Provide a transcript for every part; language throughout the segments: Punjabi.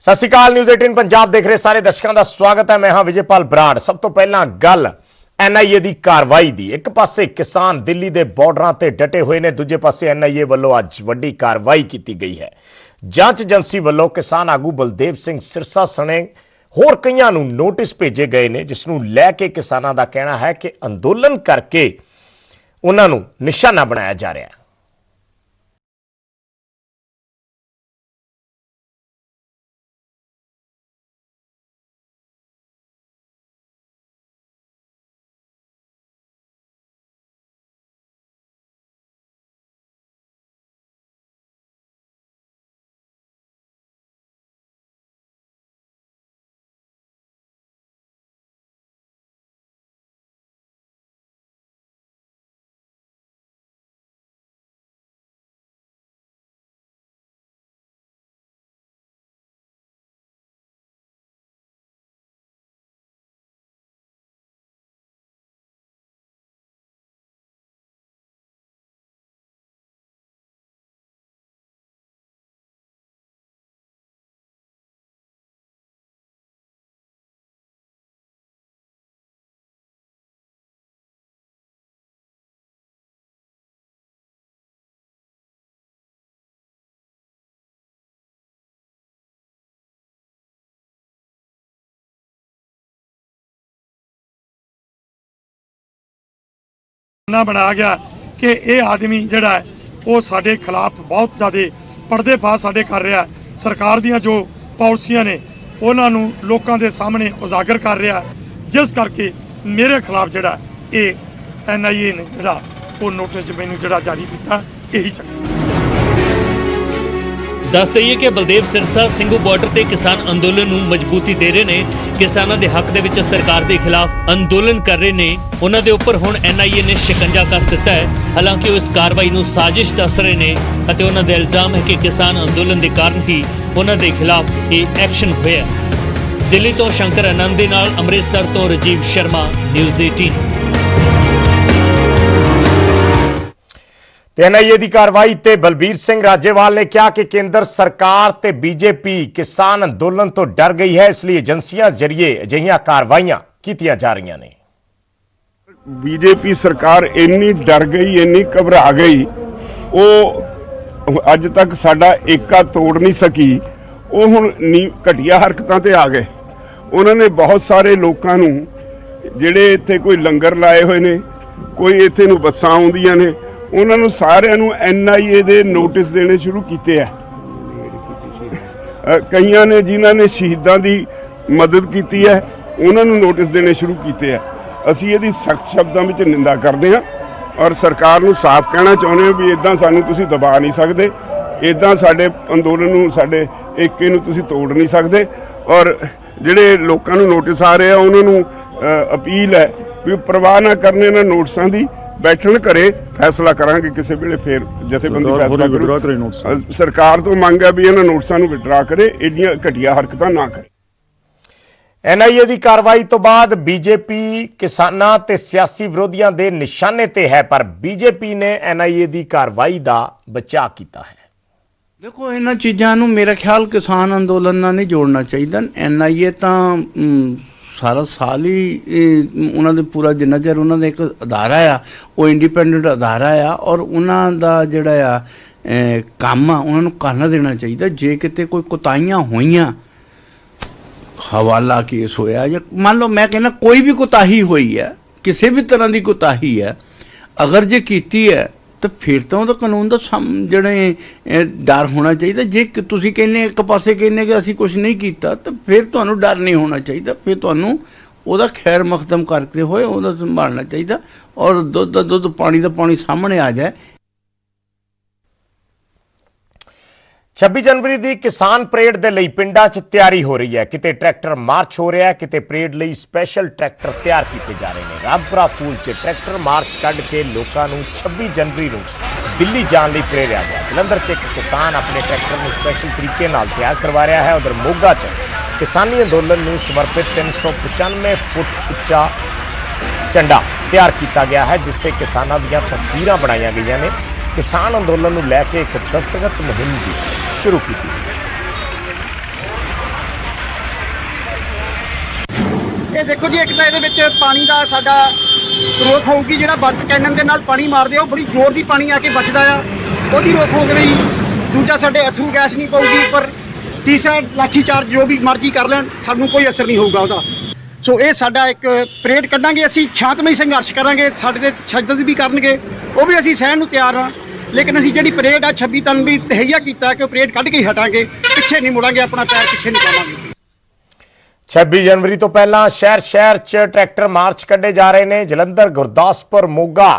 सत श्री अकाल। न्यूज़ 18 पंजाब देख रहे सारे दर्शकों का स्वागत है। मैं हाँ विजयपाल बराड़। सब तो पहला गल NIA की कार्रवाई की। एक पासे किसान दिल्ली के बॉर्डर से डटे हुए ने, दूजे पासे NIA वालों अज वड्डी कार्रवाई की गई है। जांच एजेंसी वालों किसान आगू बलदेव सिंह सिरसा सने होर कईयां नूं नोटिस भेजे गए ने, जिसनूं लैके किसानां दा कहना है कि अंदोलन करके उन्हां नूं निशाना बनाया जा रहा है। बनाया गया कि यह आदमी जिहड़ा है वो साडे खिलाफ बहुत ज़्यादा पर्देफाश साडे कर रहा है। सरकार दियां जो पॉलिसियां ने उन्हां नूं लोकां दे सामने उजागर कर रहा है, जिस करके मेरे खिलाफ जिहड़ा ये NIA ने जिहड़ा वो नोटिस मैनूं जिहड़ा जारी किया, यही चक्कर। दस दईए कि बलदेव सिरसा ਸਿੰਘੂ ਬਾਰਡਰ ਤੇ किसान अंदोलन ਨੂੰ मजबूती दे रहे ने। किसानों के हक ਦੇ ਵਿੱਚ सरकार के खिलाफ अंदोलन कर रहे ने। उन्हां दे उपर हुण NIA ने शिकंजा कस दिता है। हालांकि वो इस कार्रवाई ਨੂੰ साजिश दस रहे ने ਅਤੇ उन्हां दे इल्जाम है कि किसान अंदोलन के कारण ही उन्हां दे खिलाफ ये एक्शन होया। दिल्ली तो शंकर आनंद दे नाल अमृतसर तो राजीव शर्मा, न्यूज़ 18। NIA की कार्रवाई ते बलबीर सिंह राजेवाल ने कहा कि केंद्र सरकार ते BJP किसान अंदोलन तो डर गई है, इसलिए एजेंसियां जरिए अजिहियां कार्रवाइयां कीतियां जा रही ने। BJP सरकार इन्नी डर गई, इन्नी घबरा गई, वो अज तक साडा एका तोड़ नहीं सकी। वो हुण घटिया हरकतां ते आ गए। उन्होंने बहुत सारे लोगों नूं जिहड़े इत्थे कोई लंगर लाए हुए ने, कोई इत्थे नूं बसां आउंदियां ने, उन्होंने सारिਆਂ ਨੂੰ NIA ਦੇ नोटिस देने शुरू किए है। कईयां ने जिन्हों ने शहीदों की मदद की है उन्होंने नोटिस देने शुरू किए है। असी ये सख्त शब्दों में निंदा करते हैं और सरकार को साफ कहना चाहते हैं भी इदा सानू तुसी दबा नहीं सकते, इदा साडे अंदोलन नूं साडे एके नूं तुसी तोड़ नहीं सकते। और जिहड़े लोकां नूं नोटिस आ रहे हैं उन्होंने अपील है भी परवाह ना करने इन्हां नोटिसां की, बैठण घरे फैसला करांगे किसी वेले, फिर जथेबंदी फैसला करू। सरकार तो मंग है भी इन्हां नोटिसां नूं विड्रा करे, एडियां घटिया हरकतां ना करे। NIA की कार्रवाई तो बाद BJP किसानां ते सियासी विरोधियों के निशाने ते है, पर BJP ने NIA की कार्रवाई का बचाव किया है। देखो इन्हां चीज़ां नूं मेरा ख्याल किसान अंदोलन नाल नहीं जोड़ना चाहिए। NIA तां सारा साल ही उन्होंने पूरा जिन्ना चर उन्होंने एक अदारा आ वो इंडिपेंडेंट अदारा आ और उन्हों का जोड़ा काम आ उन्होंने करना देना चाहिए। जे किते कोई कोताहियां होइयां, हवाला केस होया या मान लो मैं कहना कोई भी कोताही हुई है, किसी भी तरह की कोताही है, अगर जे कीती है तो फिर तो कानून का जिहड़े डर होना चाहिए। जे तुसीं कहने एक पासे कहने कि असीं कुछ नहीं किया तो फिर तुहानूं डर नहीं होना चाहिए, फिर तुहानूं उहदा खैर मकदम करते हुए उहदा संभालना चाहिए और दुध दा दुध पानी दा पानी सामने आ जाए। 26 जनवरी की किसान परेड के लिए पिंडा च तैयारी हो रही है। किते ट्रैक्टर मार्च हो रहा है, किते परेड लिए स्पैशल ट्रैक्टर तैयार किए जा रहे हैं। रामपुरा फूल च ट्रैक्टर मार्च कढ़ के लोगों को 26 जनवरी को दिल्ली जाने लिए प्रेरिया गया। जलंधर च एक किसान अपने ट्रैक्टर को स्पैशल तरीके नाल तैयार करवा रहा है। उधर मोगा च किसानी अंदोलन को समर्पित 395 फुट उच्चा झंडा तैयार किया गया है, जिससे किसानों दी तस्वीरां बनाई गई ने। किसान अंदोलन को लैके एक दस्तखत मुहिम भी शुरू की। ਕਰਾਂਗੇ। ਦੇਖੋ ਜੀ, ਇੱਕ ਤਾਂ ਇਹਦੇ ਵਿੱਚ ਪਾਣੀ ਦਾ ਸਾਡਾ ਰੋਕ ਹੋਊਗੀ, ਜਿਹੜਾ ਵਾਟਰ ਕੈਨਨ ਦੇ ਨਾਲ ਪਾਣੀ ਮਾਰਦੇ ਆ ਉਹ ਬੜੀ ਜ਼ੋਰ ਦੀ ਪਾਣੀ ਆ ਕੇ ਵੱਜਦਾ ਆ, ਉਹਦੀ ਰੋਕ ਹੋ ਗਈ। ਦੂਜਾ, ਸਾਡੇ ਅਥਰੂ ਗੈਸ ਨਹੀਂ ਪਊਗੀ, ਪਰ ਤੀਸਰਾ ਲਾਠੀ ਚਾਰਜ ਜੋ ਵੀ ਮਰਜ਼ੀ ਕਰ ਲੈਣ, ਸਾਨੂੰ ਕੋਈ ਅਸਰ ਨਹੀਂ ਹੋਊਗਾ ਉਹਦਾ। ਸੋ ਇਹ ਸਾਡਾ ਇੱਕ ਪਰੇਡ ਕੱਢਾਂਗੇ, ਅਸੀਂ ਸ਼ਾਂਤਮਈ ਸੰਘਰਸ਼ ਕਰਾਂਗੇ, ਸਾਡੇ ਤੇ ਤਸ਼ੱਦਦ ਵੀ ਕਰਨਗੇ, ਉਹ ਵੀ ਅਸੀਂ ਸਹਿਣ ਨੂੰ ਤਿਆਰ ਹਾਂ। ਲੇਕਿਨ ਅਸੀਂ ਜਿਹੜੀ ਪਰੇਡ ਆ 26 ਜਨਵਰੀ ਤਹਈਆ ਕੀਤਾ ਕਿ ਉਹ ਪਰੇਡ ਕੱਢ ਕੇ ਹੀ ਹਟਾਂਗੇ, ਪਿੱਛੇ ਨਹੀਂ ਮੁੜਾਂਗੇ, ਆਪਣਾ ਪੈਰ ਪਿੱਛੇ ਨਹੀਂ ਪਾਵਾਂਗੇ। 26 ਜਨਵਰੀ ਤੋਂ ਪਹਿਲਾਂ ਸ਼ਹਿਰ 'ਚ ਟਰੈਕਟਰ ਮਾਰਚ ਕੱਢੇ ਜਾ ਰਹੇ ਨੇ। ਜਲੰਧਰ, ਗੁਰਦਾਸਪੁਰ, ਮੋਗਾ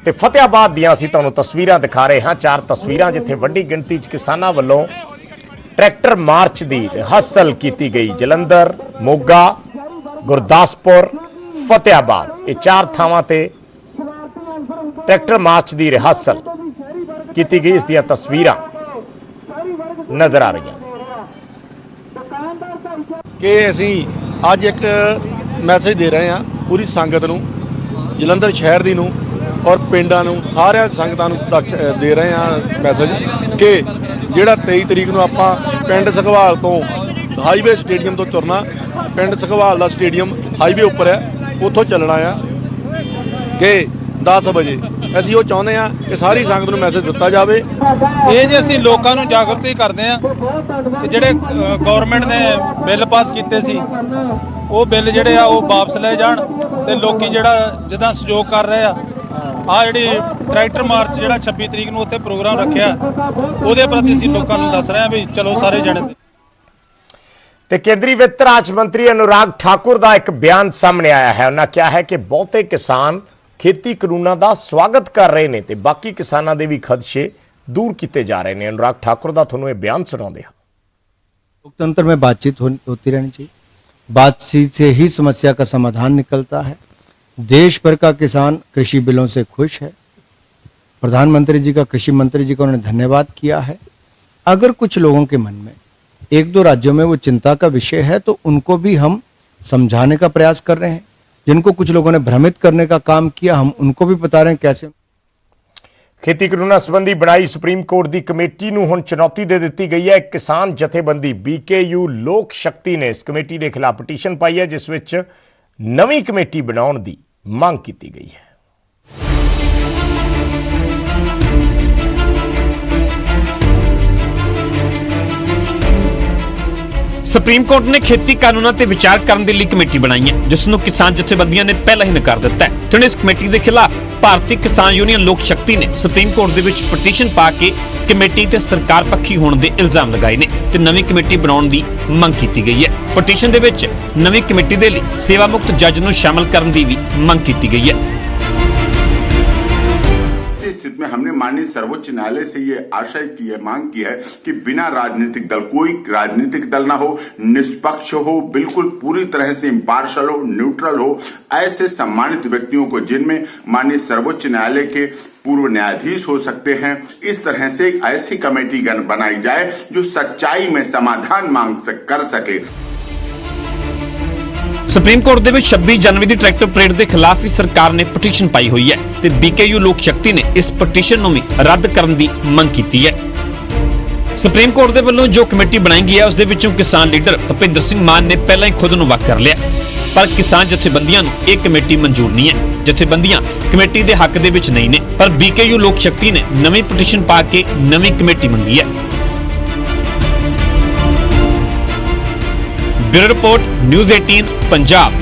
ਤੇ ਫਤਿਆਬਾਦ ਦੀਆਂ ਅਸੀਂ ਤੁਹਾਨੂੰ ਤਸਵੀਰਾਂ ਦਿਖਾ ਰਹੇ ਹਾਂ। 4 ਤਸਵੀਰਾਂ ਜਿੱਥੇ ਵੱਡੀ ਗਿਣਤੀ 'ਚ ਕਿਸਾਨਾਂ ਵੱਲੋਂ ਟਰੈਕਟਰ ਮਾਰਚ ਦੀ ਰਿਹਰਸਲ ਕੀਤੀ ਗਈ। ਜਲੰਧਰ, ਮੋਗਾ, ਗੁਰਦਾਸਪੁਰ, ਫਤਿਆਬਾਦ, ਇਹ 4 ਥਾਵਾਂ ਤੇ ਟਰੈਕਟਰ ਮਾਰਚ ਦੀ ਰਿਹਰਸਲ ਕੀਤੀ ਗਈ। ਇਸ ਦੀਆਂ ਤਸਵੀਰਾਂ ਨਜ਼ਰ ਆ ਰਹੀਆਂ ਕਿ ਅਸੀਂ ਅੱਜ ਇੱਕ ਮੈਸੇਜ ਦੇ ਰਹੇ ਹਾਂ ਪੂਰੀ ਸੰਗਤ ਨੂੰ, ਜਲੰਧਰ ਸ਼ਹਿਰ ਦੀ ਨੂੰ ਔਰ ਪਿੰਡਾਂ ਨੂੰ, ਸਾਰਿਆਂ ਸੰਗਤਾਂ ਨੂੰ ਦੇ ਰਹੇ ਹਾਂ ਮੈਸੇਜ ਕਿ ਜਿਹੜਾ 23 ਤਰੀਕ ਨੂੰ ਆਪਾਂ ਪਿੰਡ ਸਖਵਾਲ ਤੋਂ ਹਾਈਵੇ ਸਟੇਡੀਅਮ ਤੋਂ ਤੁਰਨਾ। ਪਿੰਡ ਸਖਵਾਲ ਦਾ ਸਟੇਡੀਅਮ ਹਾਈਵੇ ਉੱਪਰ ਹੈ, ਉੱਥੋਂ ਚੱਲਣਾ ਆ ਕਿ 10 ਵਜੇ। ਅਸੀਂ ਉਹ ਚਾਹੁੰਦੇ ਹਾਂ ਕਿ ਸਾਰੀ ਸੰਗਤ ਨੂੰ ਮੈਸੇਜ ਦਿੱਤਾ ਜਾਵੇ। ਇਹ ਜੇ ਅਸੀਂ ਲੋਕਾਂ ਨੂੰ ਜਾਗਰੂਕ ਕਰਦੇ ਹਾਂ ਕਿ ਜਿਹੜੇ ਗਵਰਨਮੈਂਟ ਨੇ ਬਿੱਲ ਪਾਸ ਕੀਤੇ ਸੀ ਉਹ ਬਿੱਲ ਜਿਹੜੇ ਆ ਉਹ ਵਾਪਸ ਲੈ ਜਾਣ ਤੇ ਲੋਕੀ ਜਿਹੜਾ ਜਿੱਦਾਂ ਸਹਿਯੋਗ ਕਰ ਰਹੇ ਆ ਜਿਹੜੀ ਟਰੈਕਟਰ ਮਾਰਚ ਜਿਹੜਾ 26 ਤਰੀਕ ਨੂੰ ਉੱਥੇ ਪ੍ਰੋਗਰਾਮ ਰੱਖਿਆ ਉਹਦੇ ਪ੍ਰਤੀ ਅਸੀਂ ਲੋਕਾਂ ਨੂੰ ਦੱਸ ਰਹੇ ਹਾਂ ਵੀ ਚਲੋ ਸਾਰੇ ਜਣੇ। ਤੇ ਕੇਂਦਰੀ ਵਿੱਤ ਰਾਜ ਮੰਤਰੀ ਅਨੁਰਾਗ ਠਾਕੁਰ ਦਾ ਇੱਕ ਬਿਆਨ ਸਾਹਮਣੇ ਆਇਆ ਹੈ। ਉਹਨਾਂ ਕਿਹਾ ਹੈ ਕਿ ਬਹੁਤੇ ਕਿਸਾਨ ਖੇਤੀ ਕਾਨੂੰਨਾਂ ਦਾ ਸਵਾਗਤ ਕਰ ਰਹੇ ਨੇ ਤੇ ਬਾਕੀ ਕਿਸਾਨਾਂ ਦੇ ਵੀ ਖਦਸ਼ੇ दूर किए जा रहे हैं। अनुराग ठाकुर का थोनों बयान सुनाते हैं। लोकतंत्र में बातचीत होती रहनी चाहिए, बातचीत से ही समस्या का समाधान निकलता है। देश भर का किसान कृषि बिलों से खुश है। प्रधानमंत्री जी का, कृषि मंत्री जी का उन्होंने धन्यवाद किया है। अगर कुछ लोगों के मन में 1-2 राज्यों में वो चिंता का विषय है तो उनको भी हम समझाने का प्रयास कर रहे हैं। जिनको कुछ लोगों ने भ्रमित करने का काम किया, हम उनको भी बता रहे हैं कैसे। खेती कानून संबंधी बनाई सुप्रीम कोर्ट की कमेटी नूं हुण चुनौती दे दी गई है। किसान जथेबंदी BKU लोक शक्ति ने इस कमेटी के खिलाफ पटीशन पाई है, जिस विच नवीं कमेटी बनाउण दी मांग की गई है। सुप्रीम कोर्ट ने खेती कानूनों ते विचार करने के लिए कमेटी बनाई है, जिसनों किसान जथेबंदियां ने पहला ही नकार दिता है। तो इस कमेटी के खिलाफ भारतीय किसान यूनियन लोक शक्ति ने सुप्रीम कोर्ट दे विच पटीशन पा के कमेटी ते सरकार पक्षी होने के इल्जाम लगाए ने ते नवीं कमेटी बनाउण दी मंग की गई है। पटीशन दे विच नवीं कमेटी दे लई सेवा मुक्त जज नूं शामिल करने की भी मंग की गई है। स्थिति में हमने माननीय सर्वोच्च न्यायालय से ये आशय की है, मांग की है कि बिना राजनीतिक दल, कोई राजनीतिक दल ना हो, निष्पक्ष हो, बिल्कुल पूरी तरह से इम्पार्शल हो, न्यूट्रल हो, ऐसे सम्मानित व्यक्तियों को, जिनमें माननीय सर्वोच्च न्यायालय के पूर्व न्यायाधीश हो सकते हैं, इस तरह से एक ऐसी कमेटी बनाई जाए जो सच्चाई में समाधान कर सके। सुप्रीम कोर्ट दे विच 26 जनवरी की ट्रैक्टर परेड के खिलाफ ही सरकार ने पटीशन पाई हुई है ते BKU लोक शक्ति ने इस पटीशन नूं भी रद्द करने की मंग की है। सुप्रीम कोर्ट दे वल्लों जो कमेटी बनाई गई है उस दे विचों किसान लीडर भुपिंदर सिंह मान ने पहला ही खुद नूं वख कर लिया, पर किसान जथेबंदियां नूं यह कमेटी मंजूर नहीं है। जथेबंदियां कमेटी के हक दे विच नहीं ने, पर BKU लोक शक्ति ने नवीं पटीशन पा के नवीं कमेटी मंगी है। Bureau report news 18 Punjab.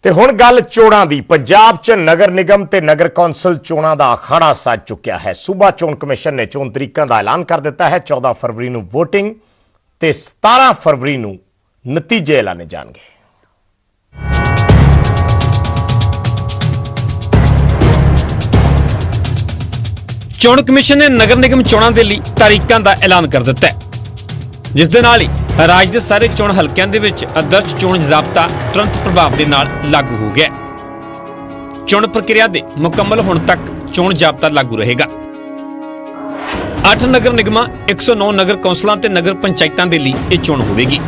ते हुण गल चोणां दी। पंजाब च नगर निगम ते नगर कौंसल चोणां दा अखाड़ा सज चुक्या है। सूबा चोण कमिशन ने चोण तरीकां दा ऐलान कर दिता है। 14 फरवरी नूं वोटिंग ते 17 फरवरी नूं नतीजे ऐलाने जाणगे। चोण कमिशन ने नगर निगम चोणां दे लई तारीखां दा ऐलान कर दिता है, जिस दे नाल ही राज दे सारे चोण हलकिਆਂ ਦੇ ਵਿੱਚ आदर्श चोण ਜ਼ਾਬਤਾ तुरंत प्रभाव ਦੇ ਨਾਲ लागू हो गया। चोण प्रक्रिया ਦੇ मुकम्मल होने तक चोण ਜ਼ਾਬਤਾ लागू रहेगा। 8 नगर निगमां 109 नगर कौंसलां ते नगर पंचायतां ਦੇ ਲਈ ਇਹ ਚੋਣ ਹੋਵੇਗੀ।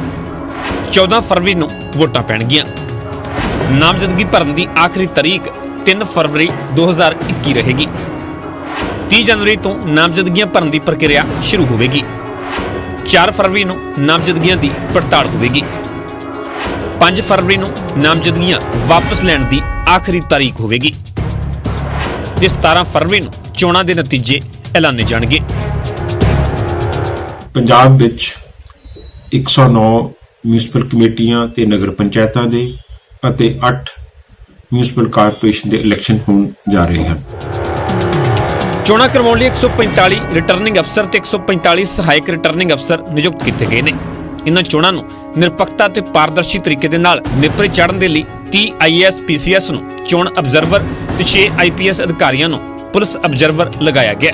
14 फरवरी ਨੂੰ ਵੋਟਾਂ ਪੈਣਗੀਆਂ। ਨਾਮਜ਼ਦਗੀ ਭਰਨ ਦੀ ਆਖਰੀ ਤਾਰੀਖ 3 फरवरी 2021 रहेगी। 30 जनवरी तो नामजदगियां भरन की प्रक्रिया शुरू होगी। 4 ਫਰਵਰੀ ਨੂੰ ਨਾਮਜ਼ਦਗੀਆਂ ਦੀ ਪੜਤਾਲ ਹੋਵੇਗੀ। 5 ਫਰਵਰੀ ਨੂੰ ਨਾਮਜ਼ਦਗੀਆਂ ਵਾਪਸ ਲੈਣ ਦੀ ਆਖਰੀ ਤਾਰੀਖ ਹੋਵੇਗੀ ਤੇ 17 ਫਰਵਰੀ ਨੂੰ ਚੋਣਾਂ ਦੇ ਨਤੀਜੇ ਐਲਾਨੇ ਜਾਣਗੇ। ਪੰਜਾਬ ਵਿੱਚ 109 ਮਿਊਨਿਸਪਲ ਕਮੇਟੀਆਂ ਤੇ ਨਗਰ ਪੰਚਾਇਤਾਂ ਦੇ ਅਤੇ 8 ਮਿਊਨਿਸਪਲ ਕਾਰਪੋਰੇਸ਼ਨ ਦੇ ਇਲੈਕਸ਼ਨ ਹੋਣ ਜਾ ਰਹੇ ਹਨ। ਚੋਣਾਂ ਕਰਵਾਉਣ ਲਈ 145 ਰਿਟਰਨਿੰਗ ਅਫਸਰ ਤੇ 145 ਸਹਾਇਕ ਰਿਟਰਨਿੰਗ ਅਫਸਰ ਨਿਯੁਕਤ ਕੀਤੇ ਗਏ ਨੇ। ਇਨ੍ਹਾਂ ਚੋਣਾਂ ਨੂੰ ਨਿਰਪੱਖਤਾ ਤੇ ਪਾਰਦਰਸ਼ੀ ਤਰੀਕੇ ਦੇ ਨਾਲ ਨਿਪਰੇ ਚਾੜਨ ਦੇ ਲਈ 30 IAS PCS ਨੂੰ ਚੋਣ ਅਬਜ਼ਰਵਰ ਤੇ 6 IPS ਅਧਿਕਾਰੀਆਂ ਨੂੰ ਪੁਲਿਸ ਅਬਜ਼ਰਵਰ ਲਗਾਇਆ ਗਿਆ।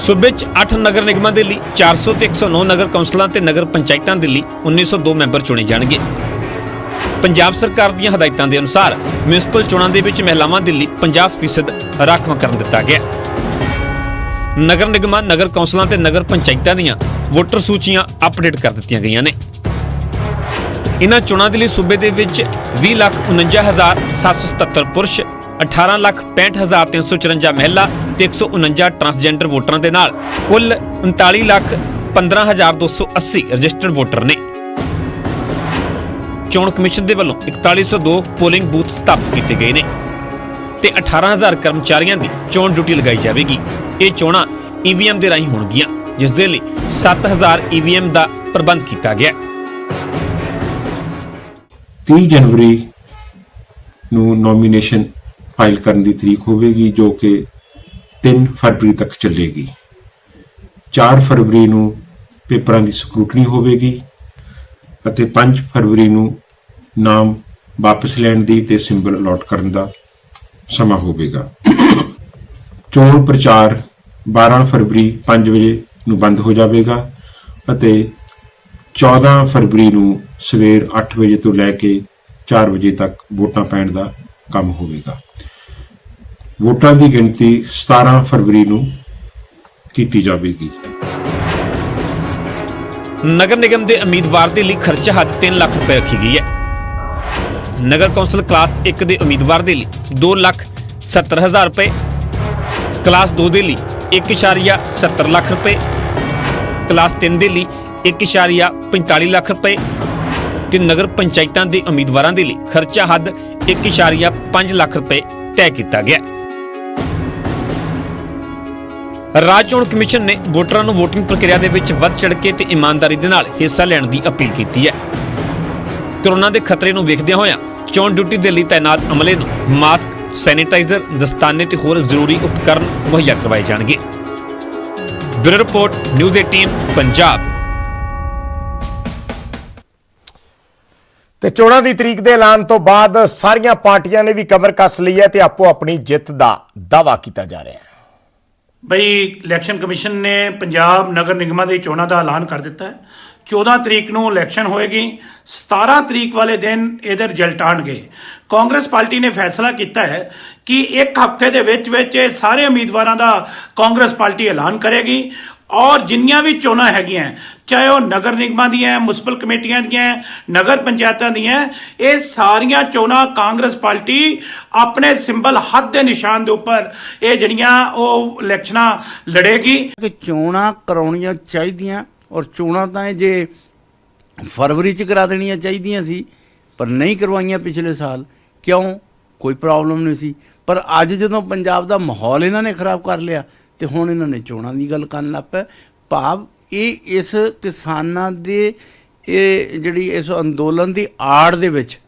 ਸੂਬੇ 'ਚ 8 ਨਗਰ ਨਿਗਮਾਂ ਦੇ ਲਈ 400 ਤੇ 109 ਨਗਰ ਕੌਂਸਲਾਂ ਤੇ ਨਗਰ ਪੰਚਾਇਤਾਂ ਦੇ ਲਈ 1902 ਮੈਂਬਰ ਚੁਣੇ ਜਾਣਗੇ। ਪੰਜਾਬ ਸਰਕਾਰ ਦੀਆਂ ਹਦਾਇਤਾਂ ਦੇ ਅਨੁਸਾਰ ਮਿਊਨਿਸਪਲ ਚੋਣਾਂ ਦੇ ਵਿੱਚ ਮਹਿਲਾਵਾਂ ਦੇ ਲਈ 50% ਰਾਖਵਾਂਕਰਨ ਦਿੱਤਾ ਗਿਆ। ਨਗਰ ਨਿਗਮਾਂ, ਨਗਰ ਕੌਂਸਲਾਂ ਤੇ ਨਗਰ ਪੰਚਾਇਤਾਂ ਦੀਆਂ ਵੋਟਰ ਸੂਚੀਆਂ ਅਪਡੇਟ ਕਰ ਦਿੱਤੀਆਂ ਗਈਆਂ ਨੇ। ਇਨ੍ਹਾਂ ਚੋਣਾਂ ਦੇ ਲਈ ਸੂਬੇ ਦੇ ਵਿੱਚ 20,49,777 ਪੁਰਸ਼, 18,65,354 ਮਹਿਲਾ ਤੇ 149 ਟਰਾਂਸਜੈਂਡਰ ਵੋਟਰਾਂ ਦੇ ਨਾਲ ਕੁੱਲ 39,15,280 ਰਜਿਸਟਰਡ ਵੋਟਰ ਨੇ। ਚੋਣ ਕਮਿਸ਼ਨ ਦੇ ਵੱਲੋਂ 4102 ਪੋਲਿੰਗ ਬੂਥ ਸਥਾਪਿਤ ਕੀਤੇ ਗਏ ਨੇ ਤੇ 18,000 ਕਰਮਚਾਰੀਆਂ ਦੀ ਚੋਣ ਡਿਊਟੀ ਲਗਾਈ ਜਾਵੇਗੀ। ਇਹ ਚੋਣਾਂ EVM ਦੇ ਰਾਹੀਂ ਹੋਣਗੀਆਂ, ਜਿਸ ਦੇ ਲਈ 7,000 EVM ਦਾ ਪ੍ਰਬੰਧ ਕੀਤਾ ਗਿਆ। 30 ਜਨਵਰੀ ਨੂੰ ਨੋਮੀਨੇਸ਼ਨ ਫਾਈਲ ਕਰਨ ਦੀ ਤਰੀਕ ਹੋਵੇਗੀ, ਜੋ ਕਿ 3 ਫਰਵਰੀ ਤੱਕ ਚੱਲੇਗੀ। 4 ਫਰਵਰੀ ਨੂੰ ਪੇਪਰਾਂ ਦੀ ਸਕਰੂਟਨੀ ਹੋਵੇਗੀ ਅਤੇ 5 ਫਰਵਰੀ ਨੂੰ ਨਾਮ ਵਾਪਸ ਲੈਣ ਦੀ ਤੇ ਸਿੰਬਲ ਅਲਾਟ ਕਰਨ ਦਾ ਸਮਾਂ ਹੋਵੇਗਾ। ਚੋਣ ਪ੍ਰਚਾਰ 12 ਫਰਵਰੀ 5 ਵਜੇ ਨੂੰ ਬੰਦ ਹੋ ਜਾਵੇਗਾ ਅਤੇ 14 ਫਰਵਰੀ ਨੂੰ ਸਵੇਰ 8 ਵਜੇ ਤੋਂ ਲੈ ਕੇ 4 ਵਜੇ ਤੱਕ ਵੋਟਾਂ ਪੈਣ ਦਾ ਕੰਮ ਹੋਵੇਗਾ। ਵੋਟਾਂ ਦੀ ਗਿਣਤੀ 17 ਫਰਵਰੀ ਨੂੰ ਕੀਤੀ ਜਾਵੇਗੀ। ਨਗਰ ਨਿਗਮ ਦੇ ਉਮੀਦਵਾਰ ਦੇ ਲਈ ਖਰਚਾ ਹੱਦ 3 ਲੱਖ ਰੁਪਏ ਰੱਖੀ ਗਈ ਹੈ। ਨਗਰ ਕੌਂਸਲ ਕਲਾਸ 1 ਦੇ ਉਮੀਦਵਾਰ ਦੇ ਲਈ 2,70,000 ਰੁਪਏ, ਕਲਾਸ 2 ਦੇ ਲਈ 1.70 ਲੱਖ ਰੁਪਏ, ਕਲਾਸ 3 ਦੇ ਲਈ 1.45 ਲੱਖ ਰੁਪਏ ਤੇ ਨਗਰ ਪੰਚਾਇਤਾਂ ਦੇ ਉਮੀਦਵਾਰਾਂ ਦੇ ਲਈ ਖਰਚਾ ਹੱਦ 1.5 ਲੱਖ ਰੁਪਏ ਤੈਅ ਕੀਤਾ ਗਿਆ। ਰਾਜ ਚੋਣ ਕਮਿਸ਼ਨ ਨੇ ਵੋਟਰਾਂ ਨੂੰ ਵੋਟਿੰਗ ਪ੍ਰਕਿਰਿਆ ਦੇ ਵਿੱਚ ਵੱਧ ਚੜ੍ਹ ਕੇ ਤੇ ਇਮਾਨਦਾਰੀ ਦੇ ਨਾਲ ਹਿੱਸਾ ਲੈਣ ਦੀ ਅਪੀਲ ਕੀਤੀ ਹੈ। ਕੋਰੋਨਾ ਦੇ ਖਤਰੇ ਨੂੰ ਵੇਖਦਿਆਂ ਹੋਇਆਂ ਚੋਣ ਡਿਊਟੀ ਦੇ ਲਈ ਤਾਇਨਾਤ ਅਮਲੇ ਨੂੰ ਮਾਸਕ, ਸੈਨੀਟਾਈਜ਼ਰ, ਦਸਤਾਨੇ ਤੇ ਹੋਰ ਜ਼ਰੂਰੀ ਉਪਕਰਨ ਮੁਹੱਈਆ ਕਰਵਾਏ ਜਾਣਗੇ। Bureau report, news 18 Punjab. ਤੇ ਚੋਣਾਂ ਦੀ ਤਰੀਕ ਦੇ ਐਲਾਨ ਤੋਂ ਬਾਅਦ ਸਾਰੀਆਂ ਪਾਰਟੀਆਂ ਨੇ ਵੀ ਕਮਰ ਕੱਸ ਲਈ ਹੈ ਤੇ ਆਪੋ ਆਪਣੀ ਜਿੱਤ ਦਾ ਦਾਅਵਾ ਕੀਤਾ ਜਾ ਰਿਹਾ ਹੈ। ਬਈ ਇਲੈਕਸ਼ਨ ਕਮਿਸ਼ਨ ਨੇ ਪੰਜਾਬ ਨਗਰ ਨਿਗਮਾਂ ਦੀ ਚੋਣਾਂ ਦਾ ਐਲਾਨ ਕਰ ਦਿੱਤਾ ਹੈ। 14 ਤਰੀਕ ਨੂੰ ਇਲੈਕਸ਼ਨ ਹੋਏਗੀ। 17 ਤਰੀਕ ਵਾਲੇ ਦਿਨ ਇਹਦੇ ਰਿਜ਼ਲਟ ਆਉਣਗੇ। ਕਾਂਗਰਸ ਪਾਰਟੀ ਨੇ ਫੈਸਲਾ ਕੀਤਾ ਹੈ ਕਿ ਇੱਕ ਹਫ਼ਤੇ ਦੇ ਵਿੱਚ ਇਹ ਸਾਰੇ ਉਮੀਦਵਾਰਾਂ ਦਾ ਕਾਂਗਰਸ ਪਾਰਟੀ ਐਲਾਨ ਕਰੇਗੀ ਔਰ ਜਿੰਨੀਆਂ ਵੀ ਚੋਣਾਂ ਹੈਗੀਆਂ, ਚਾਹੇ ਉਹ ਨਗਰ ਨਿਗਮਾਂ ਦੀਆਂ, ਮੁਨਸਿਪਲ ਕਮੇਟੀਆਂ ਦੀਆਂ, ਨਗਰ ਪੰਚਾਇਤਾਂ ਦੀਆਂ, ਇਹ ਸਾਰੀਆਂ ਚੋਣਾਂ ਕਾਂਗਰਸ ਪਾਰਟੀ ਆਪਣੇ ਸਿੰਬਲ ਹੱਥ ਦੇ ਨਿਸ਼ਾਨ ਦੇ ਉੱਪਰ ਇਹ ਜਿਹੜੀਆਂ ਉਹ ਇਲੈਕਸ਼ਨਾਂ ਲੜੇਗੀ। ਕਿ ਚੋਣਾਂ ਕਰਾਉਣੀਆਂ ਚਾਹੀਦੀਆਂ ਔਰ ਚੋਣਾਂ ਤਾਂ ਜੇ ਫਰਵਰੀ 'ਚ ਕਰਾ ਦੇਣੀਆਂ ਚਾਹੀਦੀਆਂ ਸੀ, ਪਰ ਨਹੀਂ ਕਰਵਾਈਆਂ ਪਿਛਲੇ ਸਾਲ। ਕਿਉਂ? ਕੋਈ ਪ੍ਰੋਬਲਮ ਨਹੀਂ ਸੀ, ਪਰ ਅੱਜ ਜਦੋਂ ਪੰਜਾਬ ਦਾ ਮਾਹੌਲ ਇਹਨਾਂ ਨੇ ਖਰਾਬ ਕਰ ਲਿਆ ਤੇ ਹੁਣ ਇਹਨਾਂ ਨੇ ਚੋਣਾਂ ਦੀ ਗੱਲ ਕਰਨ ਲੱਗ ਪਏ। ਭਾਵ ਇਹ ਇਸ ਕਿਸਾਨਾਂ ਦੇ ਇਹ ਜਿਹੜੀ ਇਸ ਅੰਦੋਲਨ ਦੀ ਆੜ ਦੇ ਵਿੱਚ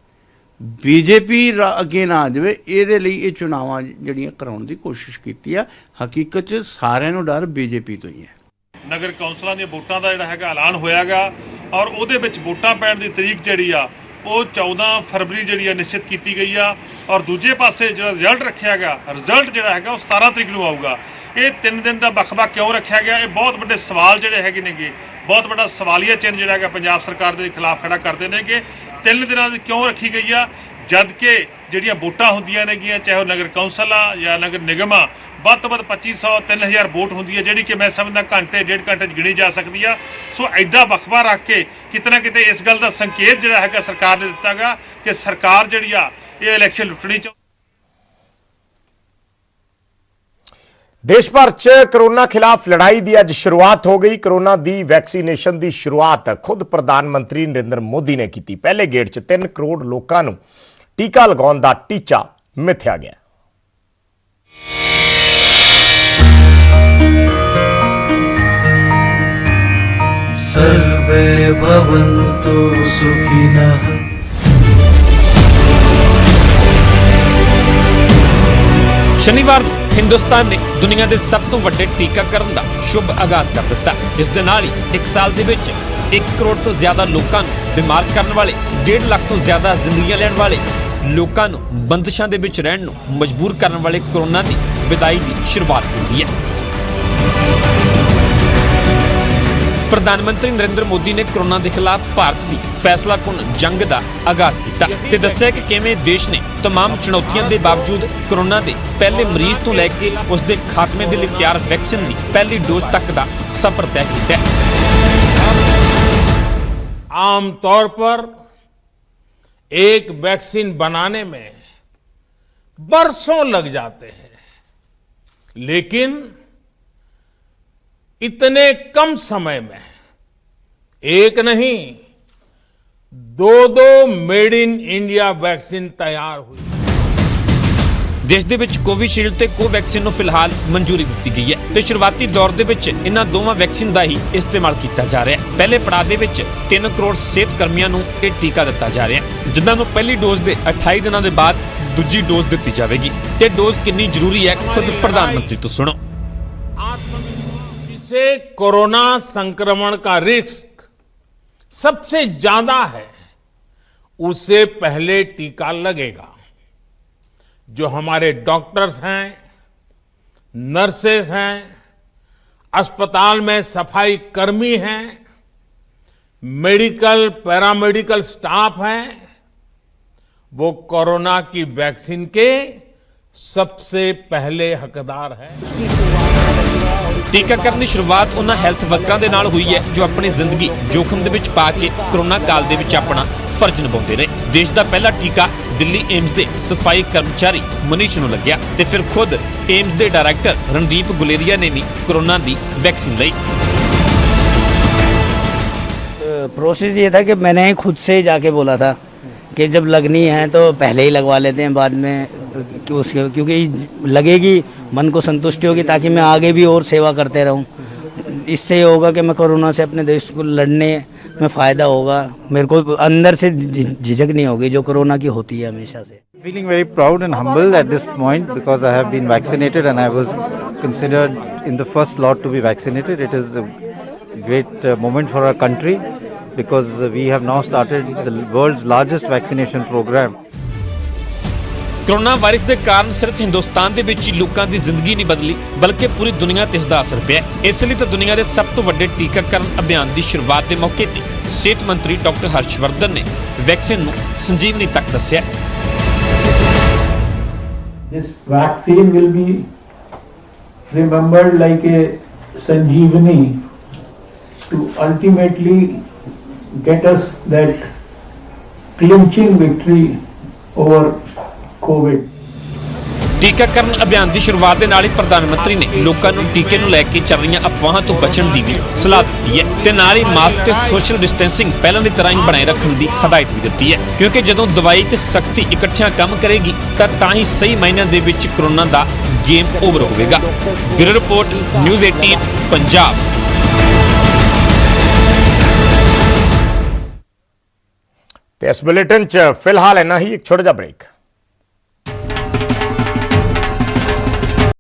BJP ਅੱਗੇ ਨਾ ਆ ਜਾਵੇ, ਇਹਦੇ ਲਈ ਇਹ ਚੋਣਾਵਾਂ ਜਿਹੜੀਆਂ ਕਰਾਉਣ ਦੀ ਕੋਸ਼ਿਸ਼ ਕੀਤੀ ਆ। ਹਕੀਕਤ 'ਚ ਸਾਰਿਆਂ ਨੂੰ ਡਰ BJP ਤੋਂ ਹੀ ਹੈ। ਨਗਰ ਕੌਂਸਲਾਂ ਦੀਆਂ ਵੋਟਾਂ ਦਾ ਜਿਹੜਾ ਹੈਗਾ ਐਲਾਨ ਹੋਇਆਗਾ ਔਰ ਉਹਦੇ ਵਿੱਚ ਵੋਟਾਂ ਪੈਣ ਦੀ ਤਰੀਕ ਜਿਹੜੀ ਆ ਉਹ 14 ਫਰਵਰੀ ਜਿਹੜੀ ਆ ਨਿਸ਼ਚਿਤ ਕੀਤੀ ਗਈ ਆ ਔਰ ਦੂਜੇ ਪਾਸੇ ਜਿਹੜਾ ਰਿਜ਼ਲਟ ਰੱਖਿਆ ਗਿਆ, ਰਿਜ਼ਲਟ ਜਿਹੜਾ ਹੈਗਾ ਉਹ 17 ਤਰੀਕ ਨੂੰ ਆਊਗਾ। ਇਹ 3 ਦਿਨ ਦਾ ਵੱਖ-ਵੱਖ ਕਿਉਂ ਰੱਖਿਆ ਗਿਆ? ਇਹ ਬਹੁਤ ਵੱਡੇ ਸਵਾਲ ਜਿਹੜੇ ਹੈਗੇ ਨੇਗੇ, ਬਹੁਤ ਵੱਡਾ ਸਵਾਲੀਆ ਚਿੰਨ੍ਹ ਜਿਹੜਾ ਹੈਗਾ ਪੰਜਾਬ ਸਰਕਾਰ ਦੇ ਖਿਲਾਫ ਖੜਾ ਕਰਦੇ ਨੇਗੇ। 3 ਦਿਨਾਂ ਦੀ ਕਿਉਂ ਰੱਖੀ ਗਈ ਆ? ਜਦ ਕਿ ਜਿਹੜੀਆਂ ਵੋਟਾਂ ਹੁੰਦੀਆਂ ਨੇਗੀਆਂ, ਚਾਹੇ ਉਹ ਨਗਰ ਕੌਂਸਲ ਆ ਜਾਂ ਨਗਰ ਨਿਗਮ ਆ, ਵੱਧ ਤੋਂ ਵੱਧ 2500 3000 ਵੋਟ ਹੁੰਦੀ ਹੈ, ਜਿਹੜੀ ਕਿ ਮੈਂ ਸਮਝਦਾ ਘੰਟੇ 1.5 ਘੰਟੇ 'ਚ ਗਿਣੀ ਜਾ ਸਕਦੀ ਆ। ਸੋ ਐਡਾ ਵਕਫਾ ਰੱਖ ਕੇ ਕਿਤੇ ਨਾ ਕਿਤੇ ਇਸ ਗੱਲ ਦਾ ਸੰਕੇਤ ਜਿਹੜਾ ਹੈਗਾ ਸਰਕਾਰ ਨੇ ਦਿੱਤਾ ਗਾ ਕਿ ਸਰਕਾਰ ਜਿਹੜੀ ਆ ਇਹ ਇਲੈਕਸ਼ਨ ਲੁੱਟਣੀ ਚਾਹੁੰਦੀ। ਦੇਸ਼ ਭਰ 'ਚ ਕਰੋਨਾ ਖਿਲਾਫ ਲੜਾਈ ਦੀ ਅੱਜ ਸ਼ੁਰੂਆਤ ਹੋ ਗਈ। ਕਰੋਨਾ ਦੀ ਵੈਕਸੀਨੇਸ਼ਨ ਦੀ ਸ਼ੁਰੂਆਤ ਖੁਦ ਪ੍ਰਧਾਨ ਮੰਤਰੀ ਨਰਿੰਦਰ ਮੋਦੀ ਨੇ ਕੀਤੀ। ਪਹਿਲੇ ਗੇੜ 'ਚ 3 ਕਰੋੜ ਲੋਕਾਂ ਨੂੰ ਟੀਕਾ ਲਗਾਉਣ ਦਾ ਟੀਚਾ ਮਿਥਿਆ ਗਿਆ। सर्वे भवन्तु सुखिनः। ਸ਼ਨੀਵਾਰ ਨੂੰ ਹਿੰਦੁਸਤਾਨ ਨੇ ਦੁਨੀਆ ਦੇ ਸਭ ਤੋਂ ਵੱਡੇ ਟੀਕਾਕਰਨ ਦਾ ਸ਼ੁਭ ਆਗਾਜ਼ ਕਰ ਦਿੱਤਾ, ਜਿਸ ਦੇ ਨਾਲ ਹੀ 1 ਸਾਲ ਦੇ ਵਿੱਚ 1 ਕਰੋੜ ਤੋਂ ਜ਼ਿਆਦਾ ਲੋਕਾਂ ਨੂੰ ਬਿਮਾਰ ਕਰਨ ਵਾਲੇ, 1.5 ਲੱਖ ਤੋਂ ਜ਼ਿਆਦਾ ਜ਼ਿੰਦਗੀਆਂ ਲੈਣ ਵਾਲੇ, ਲੋਕਾਂ ਨੂੰ ਬੰਦਸ਼ਾਂ ਦੇ ਵਿੱਚ ਰਹਿਣ ਨੂੰ ਮਜਬੂਰ ਕਰਨ ਵਾਲੇ ਕੋਰੋਨਾ ਦੀ ਵਿਦਾਈ ਦੀ ਸ਼ੁਰੂਆਤ ਹੋਈ ਹੈ। ਪ੍ਰਧਾਨ ਮੰਤਰੀ ਨਰਿੰਦਰ ਮੋਦੀ ਨੇ ਕੋਰੋਨਾ ਦੇ ਖਿਲਾਫ ਭਾਰਤ ਦੀ ਫੈਸਲਾਕੁਨ ਜੰਗ ਦਾ ਆਗਾਜ਼ ਕੀਤਾ ਤੇ ਦੱਸਿਆ ਕਿ ਕਿਵੇਂ ਦੇਸ਼ ਨੇ तमाम ਚੁਣੌਤੀਆਂ ਦੇ ਬਾਵਜੂਦ ਕੋਰੋਨਾ ਦੇ ਪਹਿਲੇ ਮਰੀਜ਼ ਤੋਂ ਲੈ ਕੇ ਉਸ ਦੇ ਖਾਤਮੇ ਦੇ ਲਈ ਤਿਆਰ ਵੈਕਸੀਨ ਦੀ ਪਹਿਲੀ ਡੋਜ਼ ਤੱਕ ਦਾ ਸਫ਼ਰ ਤੈਅ ਕੀਤਾ ਹੈ। आम तौर पर एक वैक्सीन बनाने में बरसों लग जाते हैं, लेकिन इतने कम समय में एक नहीं 2 मेड इन इंडिया वैक्सीन तैयार हुई। ਦੇਸ਼ ਦੇ ਵਿੱਚ ਕੋਵਿਸ਼ੀਲਡ ਤੇ ਕੋਵੈਕਸਿਨ ਨੂੰ ਫਿਲਹਾਲ ਮਨਜ਼ੂਰੀ ਦਿੱਤੀ ਗਈ ਹੈ ਤੇ ਸ਼ੁਰੂਆਤੀ ਦੌਰ ਦੇ ਵਿੱਚ ਇਹਨਾਂ ਦੋਵਾਂ ਵੈਕਸੀਨ ਦਾ ਹੀ ਇਸਤੇਮਾਲ ਕੀਤਾ ਜਾ ਰਿਹਾ ਹੈ। ਪਹਿਲੇ ਪੜਾਅ ਦੇ ਵਿੱਚ 3 ਕਰੋੜ ਸਿਹਤ ਕਰਮੀਆਂ ਨੂੰ ਇਹ ਟੀਕਾ ਦਿੱਤਾ ਜਾ ਰਿਹਾ ਹੈ, ਜਿਨ੍ਹਾਂ ਨੂੰ ਪਹਿਲੀ ਡੋਜ਼ ਦੇ 28 ਦਿਨਾਂ ਦੇ ਬਾਅਦ ਦੂਜੀ ਡੋਜ਼ ਦਿੱਤੀ ਜਾਵੇਗੀ। ਤੇ ਡੋਜ਼ ਕਿੰਨੀ ਜ਼ਰੂਰੀ ਹੈ ਖੁਦ ਪ੍ਰਧਾਨ ਮੰਤਰੀ ਤੋਂ ਸੁਣੋ। जिसे कोरोना संक्रमण का रिस्क सबसे ज्यादा है, उसे पहले टीका लगेगा। जो हमारे डॉक्टर्स हैं, नर्सेस हैं, अस्पताल में सफाई कर्मी हैं, मेडिकल पैरामेडिकल स्टाफ हैं, वो कोरोना की वैक्सीन के सबसे पहले हकदार है। ਟੀਕਾਕਰਨ ਦੀ ਸ਼ੁਰੂਆਤ ਉਹਨਾਂ ਹੈਲਥ ਵਰਕਰਾਂ ਦੇ ਨਾਲ ਹੋਈ ਹੈ ਜੋ ਆਪਣੀ ਜ਼ਿੰਦਗੀ ਜੋਖਮ ਦੇ ਵਿੱਚ ਪਾ ਕੇ ਕੋਰੋਨਾ ਕਾਲ ਦੇ ਵਿੱਚ ਆਪਣਾ ਫਰਜ਼ ਨਿਭਾਉਂਦੇ ਨੇ। ਦੇਸ਼ ਦਾ ਪਹਿਲਾ ਟੀਕਾ ਦਿੱਲੀ ਏਮਸ ਦੇ ਸਫਾਈ ਕਰਮਚਾਰੀ ਮਨੀਸ਼ ਨੂੰ ਲੱਗਿਆ ਤੇ ਫਿਰ ਖੁਦ ਏਮਸ ਦੇ ਡਾਇਰੈਕਟਰ ਰਣਦੀਪ ਗੁਲੇਰੀਆ ਨੇ ਵੀ ਕੋਰੋਨਾ ਦੀ ਵੈਕਸੀਨ ਲਈ। प्रोसेस ये था कि मैंने खुद से जाके बोला था कि जब लगनी है तो पहले ही लगवा लेते हैं, बाद में क्योंकि लगेगी मन को संतुष्टि होगी, ताकि मैं आगे भी और सेवा करते रहूं। इससे ये होगा कि मैं कोरोना से अपने देश को लड़ने में फ़ायदा होगा, मेरे को अंदर से झिझक नहीं होगी जो कोरोना की होती है हमेशा से। Feeling very proud and humble at this point because I have been vaccinated and I was considered in the first lot to be vaccinated. It is a great moment for our country because we have now started the world's largest vaccination program. Corona virus ਦੇ ਕਾਰਨ ਸਿਰਫ ਹਿੰਦੁਸਤਾਨ ਦੇ ਵਿੱਚ ਹੀ ਲੋਕਾਂ ਦੀ ਜ਼ਿੰਦਗੀ ਨਹੀਂ ਬਦਲੀ, ਬਲਕਿ ਪੂਰੀ ਦੁਨੀਆ ਤੇ ਇਸ ਦਾ ਅਸਰ ਪਿਆ। ਇਸ ਲਈ ਤਾਂ ਦੁਨੀਆ ਦੇ ਸਭ ਤੋਂ ਵੱਡੇ ਟੀਕਾਕਰਨ ਅਭਿਆਨ ਦੀ ਸ਼ੁਰੂਆਤ ਦੇ ਮੌਕੇ ਤੇ ਸਿਹਤ ਮੰਤਰੀ ਡਾਕਟਰ ਹਰਸ਼ਵਰਧਨ ਨੇ ਵੈਕਸੀਨ ਨੂੰ ਸੰਜੀਵਨੀ ਤੱਕ ਦੱਸਿਆ। This vaccine will be remembered like a sanjeevani to ultimately get us that clinching victory over COVID. ਟੀਕਾਕਰਨ ਅਭਿਆਨ ਦੀ ਸ਼ੁਰੂਆਤ ਦੇ ਨਾਲ ਹੀ ਪ੍ਰਧਾਨ ਮੰਤਰੀ ਨੇ ਲੋਕਾਂ ਨੂੰ ਟੀਕੇ ਨੂੰ ਲੈ ਕੇ ਚੱਲ ਰਹੀਆਂ ਅਫਵਾਹਾਂ ਤੋਂ ਬਚਣ ਦੀ ਵੀ ਸਲਾਹ ਦਿੱਤੀ ਹੈ ਤੇ ਨਾਲ ਹੀ ਮਾਸਕ ਤੇ ਸੋਸ਼ਲ ਡਿਸਟੈਂਸਿੰਗ ਪਹਿਲਾਂ ਦੀ ਤਰ੍ਹਾਂ ਹੀ ਬਣਾਏ ਰੱਖਣ ਦੀ ਹਦਾਇਤ ਵੀ ਦਿੱਤੀ ਹੈ, ਕਿਉਂਕਿ ਜਦੋਂ ਦਵਾਈ ਤੇ ਸਖਤੀ ਇਕੱਠਿਆਂ ਕੰਮ ਕਰੇਗੀ ਤਾਂ ਹੀ ਸਹੀ ਮਾਇਨਿਆਂ ਦੇ ਵਿੱਚ ਕੋਰੋਨਾ ਦਾ ਗੇਮ ਓਵਰ ਹੋਵੇਗਾ। Bureau report news 18 Punjab. ਤੇ ਇਸ ਬੁਲੇਟਿਨ 'ਚ ਫਿਲਹਾਲ ਇੰਨਾ ਹੀ। ਇੱਕ ਛੋਟਾ ਜਿਹਾ ਬ੍ਰੇਕ।